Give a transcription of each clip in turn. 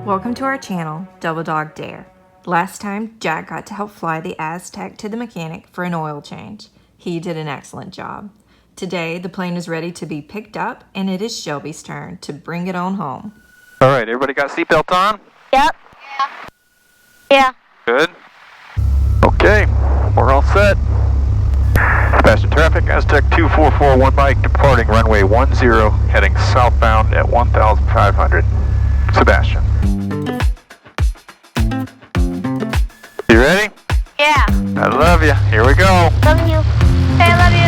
Welcome to our channel, Double Dog Dare. Last time, Jack got to help fly the Aztec to the mechanic for an oil change. He did an excellent job. Today, the plane is ready to be picked up, and it is Shelby's turn to bring it on home. All right, everybody got seatbelt on? Yep. Yeah. Good. Okay, we're all set. Sebastian traffic, Aztec 2441 Mike, departing runway 10, heading southbound at 1,500. Sebastian. You ready? Yeah. I love you. Here we go. Love you. Hey, I love you.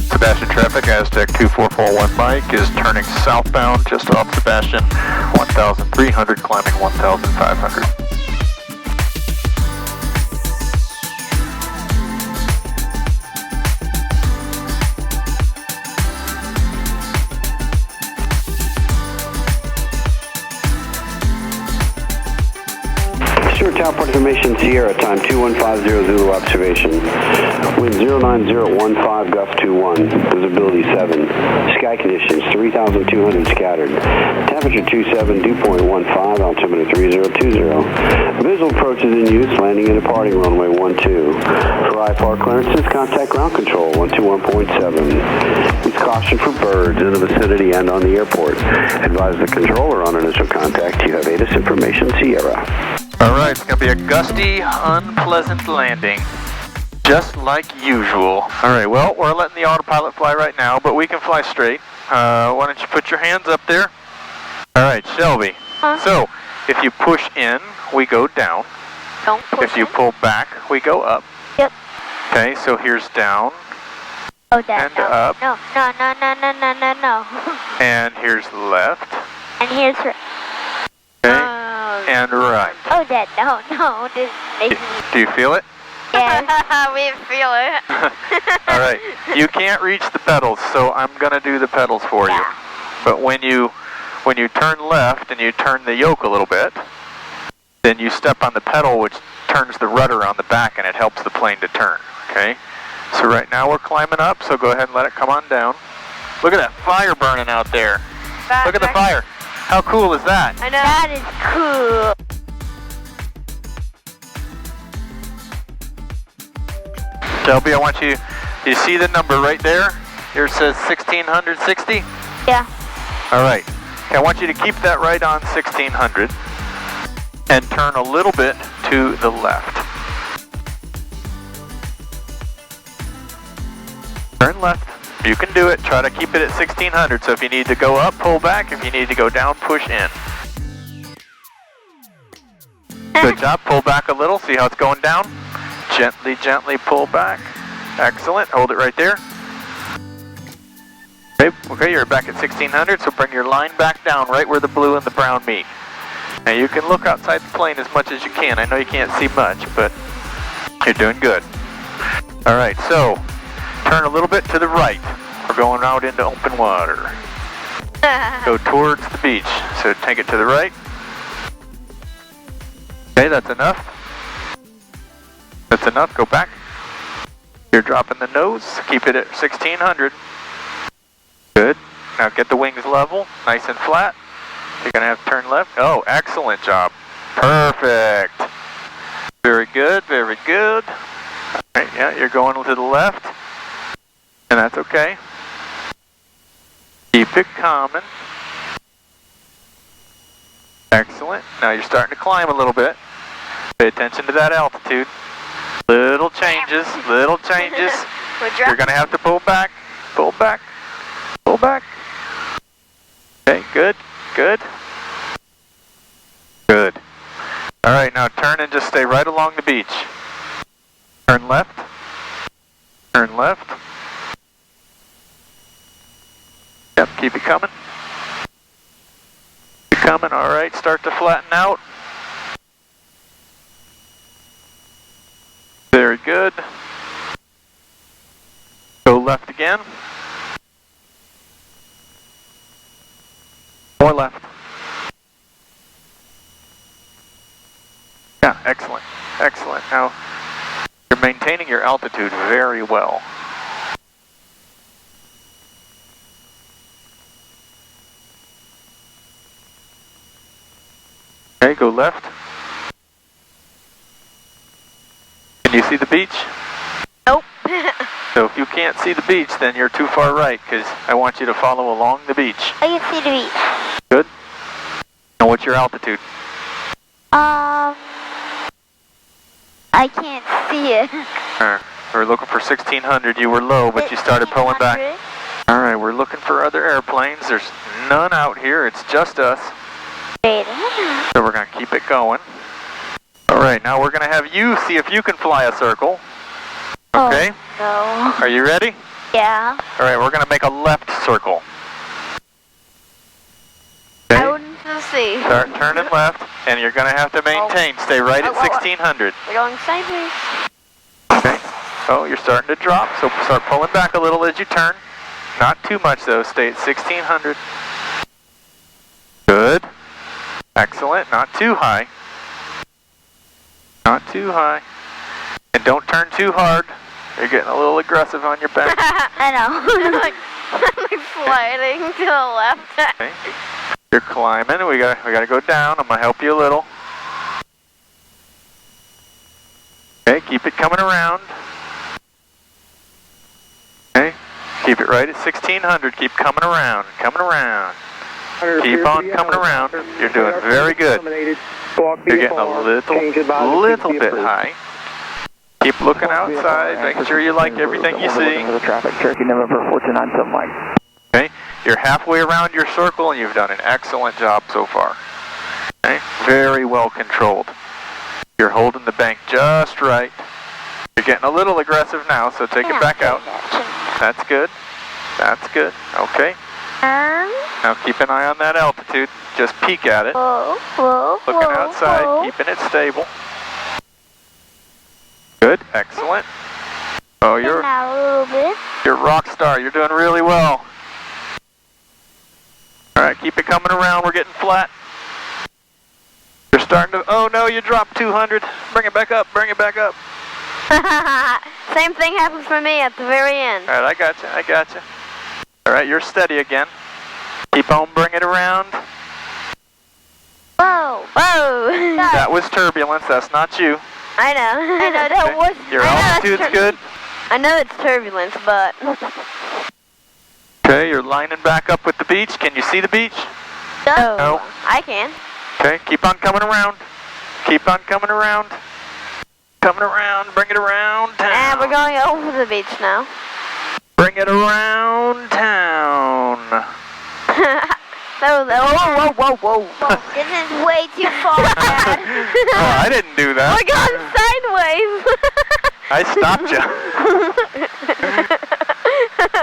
Sebastian traffic, Aztec 2441 Mike is turning southbound just off Sebastian, 1,300, climbing 1,500. Stuart Tower Port Information, Sierra, time 2150 Zulu observation. Wind 09015, gust 21, visibility 7. Sky conditions 3,200 scattered. Temperature 27, dew point 15, altimeter 3020. Visual approach is in use, landing and departing runway 12. For IFR clearances, contact ground control 121.7. Use caution for birds in the vicinity and on the airport. Advise the controller on initial contact. You have ATIS information, Sierra. All right, it's going to be a gusty, unpleasant landing, just like usual. All right, well, we're letting the autopilot fly right now, but we can fly straight. Why don't you put your hands up there? All right, Shelby. So, if you push in, we go down. Don't push If you pull back, we go up. Yep. Okay, so here's down. Oh, that. And up. No. And here's left. And here's right. Okay. And right. Oh, that. No. This makes me. Do you feel it? Yeah. We feel it. All right. You can't reach the pedals, so I'm going to do the pedals for you. But when you turn left and you turn the yoke a little bit, then you step on the pedal, which turns the rudder on the back, and it helps the plane to turn. Okay? So right now we're climbing up, so go ahead and let it come on down. Look at that fire burning out there. Look at the fire. How cool is that? I know. That is cool. Shelby, I want you see the number right there? Here it says 1660? Yeah. All right. Okay, I want you to keep that right on 1600 and turn a little bit to the left. Turn left. You can do it. Try to keep it at 1600. So if you need to go up, pull back. If you need to go down, push in. Good job. Pull back a little. See how it's going down? Gently pull back. Excellent. Hold it right there. Okay, you're back at 1600, so bring your line back down right where the blue and the brown meet. Now you can look outside the plane as much as you can. I know you can't see much, but you're doing good. All right, so turn a little bit to the right. We're going out into open water. Go towards the beach. So take it to the right. Okay, that's enough. That's enough. Go back. You're dropping the nose. Keep it at 1600. Good. Now get the wings level, nice and flat. You're going to have to turn left. Oh, excellent job. Perfect. Very good, very good. All right, yeah, you're going to the left. And that's okay. Keep it calming. Excellent. Now you're starting to climb a little bit. Pay attention to that altitude. Little changes. You're going to have to pull back. Pull back. Okay, good. All right, now turn and just stay right along the beach. Turn left. Yep, keep it coming. All right, start to flatten out. good. Go left again. More left. Yeah, excellent, excellent. Now, you're maintaining your altitude very well. Okay, go left. Can you see the beach? Nope. So if you can't see the beach, then you're too far right, because I want you to follow along the beach. I can see the beach. Good. And what's your altitude? I can't see it. We're looking for 1600. You were low, but you started pulling back. All right, we're looking for other airplanes. There's none out here. It's just us. So we're going to keep it going. All right, now we're going to have you see if you can fly a circle. Okay? Oh, no. Are you ready? Yeah. All right, we're going to make a left circle. I wouldn't see. Start turning left, and you're going to have to maintain. Stay right at 1600. We're going sideways. Okay. Oh, you're starting to drop, so start pulling back a little as you turn. Not too much, though. Stay at 1600. Good. Excellent. Not too high. Not too high. And don't turn too hard. You're getting a little aggressive on your back. I know. I'm like sliding to the left. Okay. You're climbing. We gotta go down. I'm gonna help you a little. Okay, keep it coming around. Okay, keep it right at 1600. Keep coming around, coming around. Keep on coming around. You're doing very good. You're getting a little bit high. Keep looking outside, making sure you like everything you see. Okay, you're halfway around your circle and you've done an excellent job so far. Okay, very well controlled. You're holding the bank just right. You're getting a little aggressive now, so take it back out. That's good. That's good. Okay. Now keep an eye on that altitude. Just peek at it. Looking outside, keeping it stable. Good, excellent. Oh, you're a rock star. You're doing really well. All right, keep it coming around. We're getting flat. You're starting to. Oh no, you dropped 200. Bring it back up. Bring it back up. Same thing happened for me at the very end. All right, I got you. I got you. All right, you're steady again. Keep on bringing it around. Whoa! Whoa! That was turbulence. That's not you. I know. I know that was. Your altitude's good. I know it's turbulence, but. Okay, you're lining back up with the beach. Can you see the beach? No. I can. Okay, keep on coming around. Keep on coming around. Coming around. Bring it around town. And we're going over the beach now. Bring it around town. Whoa. This is way too far, Dad. Oh, I didn't do that. We're going sideways. I stopped you.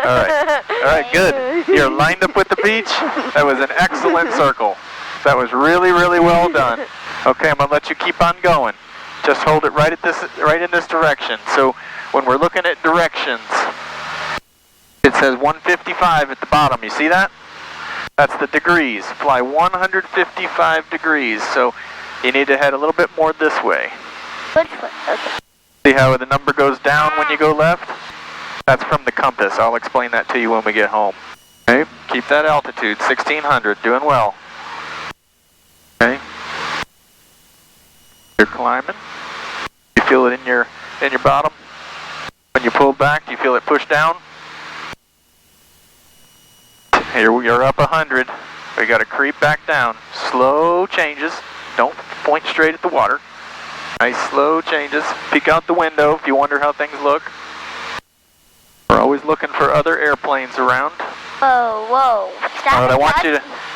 All right, good. You're lined up with the beach. That was an excellent circle. That was really, really well done. Okay, I'm gonna let you keep on going. Just hold it right in this direction. So when we're looking at directions, it says 155 at the bottom. You see that? That's the degrees. Fly 155 degrees. So you need to head a little bit more this way. Which way? Okay. See how the number goes down when you go left? That's from the compass. I'll explain that to you when we get home. Okay, keep that altitude, 1600, doing well. Okay. You're climbing. You feel it in your bottom? When you pull back, do you feel it push down? You're up 100. We got to creep back down. Slow changes. Don't point straight at the water. Nice slow changes. Peek out the window if you wonder how things look. We're always looking for other airplanes around. Whoa. Stop. All right, I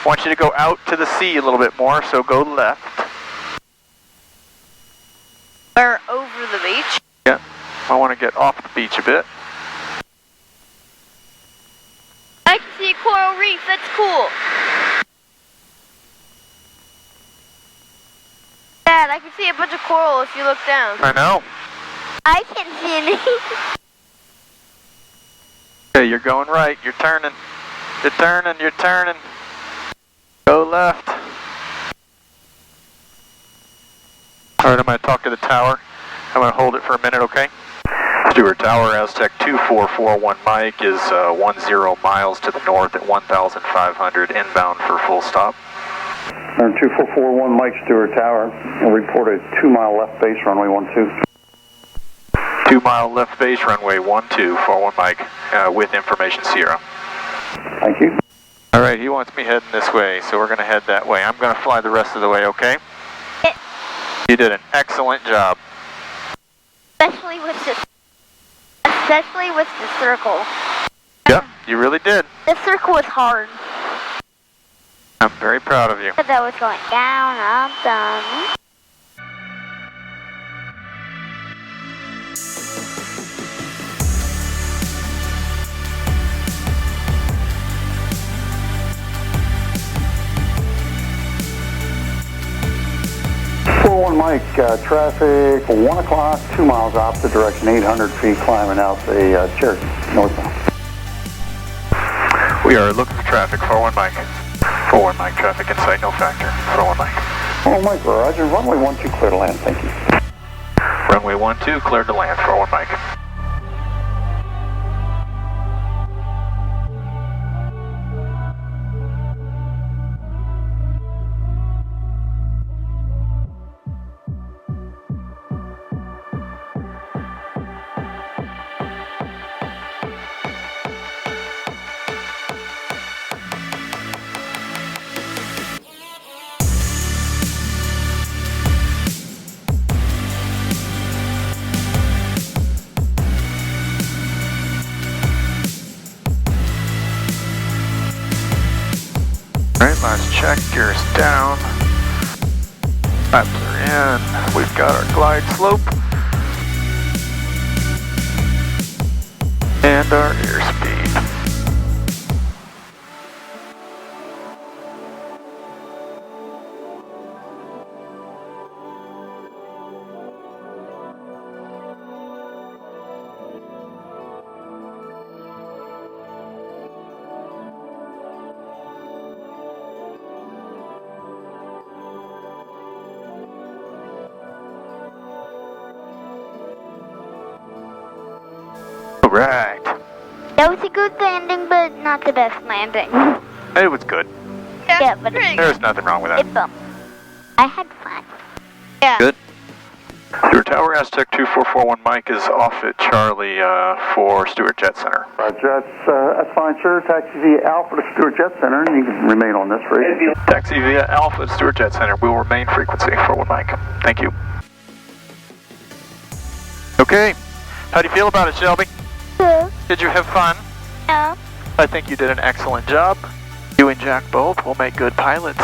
want you to go out to the sea a little bit more, so go left. We're over the beach. Yeah, I want to get off the beach a bit. I can see a coral reef. That's cool. Dad, I can see a bunch of coral if you look down. I know. I can't see any. Okay, you're going right. You're turning. You're turning. You're turning. Go left. All right, I'm going to talk to the tower. I'm going to hold it for a minute, okay? Stuart Tower, Aztec 2441 Mike is 10 miles to the north at 1,500 inbound for full stop. 2441 Mike, Stuart Tower. We'll report a 2-mile left base, runway 12. 2-mile left base, runway 1241 Mike, with information Sierra. Thank you. All right, he wants me heading this way, so we're going to head that way. I'm going to fly the rest of the way, okay? You did an excellent job. Especially with the circle. Yep, you really did. The circle was hard. I'm very proud of you. But that was going down, up, down. Mike, traffic 1 o'clock, 2 miles opposite direction, 800 feet climbing out the Cherokee, northbound. We are looking for traffic, 41 Mike. 41 Mike, traffic in sight, no factor. 41 Mike. 41 Mike, Roger, runway 12 clear to land, thank you. Runway 12 cleared to land, 41 Mike. Alright, last check, gears down, flaps are in, we've got our glide slope, and our airspeed. Right. That was a good landing, but not the best landing. It was good. Yeah, but There's nothing wrong with that. I had fun. Yeah. Good. Stuart Tower, Aztec 2441 Mike is off at Charlie for Stuart Jet Center. Roger, that's fine, sir. Taxi via Alpha to Stuart Jet Center, and you can remain on this frequency. Taxi via Alpha at Stuart Jet Center. We will remain frequency 41 Mike. Thank you. Okay. How do you feel about it, Shelby? Good. Did you have fun? Yeah. I think you did an excellent job. You and Jack both will make good pilots.